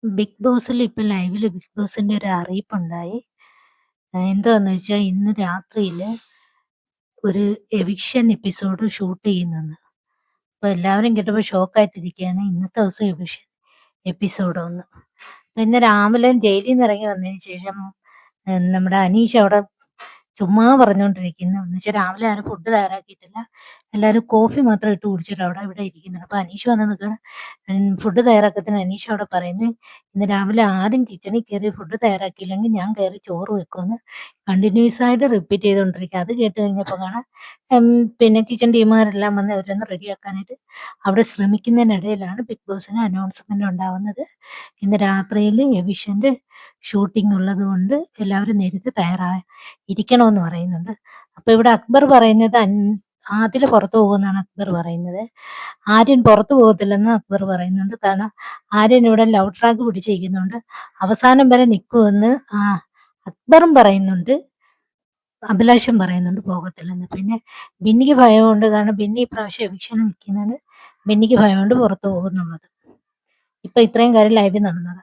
Big ബോസിൽ ഇപ്പൊ ലൈവില് big ബോസിന്റെ ഒരു അറിയിപ്പുണ്ടായി. എന്താന്ന് വെച്ചാൽ ഇന്ന് രാത്രിയില് ഒരു എവിക്ഷൻ എപ്പിസോഡ് ഷൂട്ട് ചെയ്യുന്നെന്ന്. അപ്പൊ എല്ലാവരും കേട്ടപ്പോ ഷോക്കായിട്ടിരിക്കുകയാണ്. ഇന്നത്തെ ദിവസം എവിക്ഷൻ എപ്പിസോഡോന്ന്. അപ്പൊ ഇന്ന് രാവിലെ ജയിലിൽ നിന്ന് ഇറങ്ങി വന്നതിന് ശേഷം നമ്മുടെ അനീഷ് അവിടെ ചുമ്മാ പറഞ്ഞുകൊണ്ടിരിക്കുന്നു. എന്നുവെച്ചാൽ രാവിലെ ആരും ഫുഡ് തയ്യാറാക്കിയിട്ടില്ല, എല്ലാവരും കോഫി മാത്രം ഇട്ട് കുടിച്ചിട്ട് അവിടെ ഇവിടെ ഇരിക്കുന്നുണ്ട്. അപ്പൊ അനീഷ് വന്ന് നിൽക്കണം, ഫുഡ് തയ്യാറാക്കത്തിന് അനീഷ് അവിടെ പറയുന്നത്, ഇന്ന് രാവിലെ ആരും കിച്ചണിൽ കയറി ഫുഡ് തയ്യാറാക്കിയില്ലെങ്കിൽ ഞാൻ കയറി ചോറ് വെക്കുമെന്ന് കണ്ടിന്യൂസ് ആയിട്ട് റിപ്പീറ്റ് ചെയ്തുകൊണ്ടിരിക്കുക. അത് കേട്ട് കഴിഞ്ഞപ്പോൾ കാണാം പിന്നെ കിച്ചൺ ടീമുകാരെല്ലാം വന്ന് അവരൊന്ന് റെഡിയാക്കാനായിട്ട് അവിടെ ശ്രമിക്കുന്നതിനിടയിലാണ് ബിഗ് ബോസിന് അനൗൺസ്മെന്റ് ഉണ്ടാവുന്നത്. ഇന്ന് രാത്രിയിൽ എവിഷന്റെ ഷൂട്ടിംഗ് ഉള്ളത് കൊണ്ട് എല്ലാവരും നേരത്തെ ഇരിക്കണമെന്ന് പറയുന്നുണ്ട്. അപ്പൊ ഇവിടെ അക്ബർ പറയുന്നത് ആദില പുറത്തു പോകുമെന്നാണ് അക്ബർ പറയുന്നത്. ആര്യൻ പുറത്തു പോകത്തില്ലെന്ന് അക്ബർ പറയുന്നുണ്ട്. കാരണം ആര്യൻ ഇവിടെ ലവ് ട്രാക്ക് പിടിച്ചിരിക്കുന്നുണ്ട്, അവസാനം വരെ നിൽക്കുമെന്ന് അക്ബറും പറയുന്നുണ്ട്, അഭിലാഷം പറയുന്നുണ്ട് പോകത്തില്ലെന്ന്. പിന്നെ ബിന്നിക്ക് ഭയമുണ്ട്, കാരണം ബിന്നി ഇപ്രാവശ്യം എവിക്ഷന് നിൽക്കുന്നുണ്ട്, ബിന്നിക്ക് ഭയമുണ്ട് പുറത്തു പോകുന്നുള്ളത്. ഇപ്പൊ ഇത്രയും കാര്യം ലൈവിൽ നടന്നത്.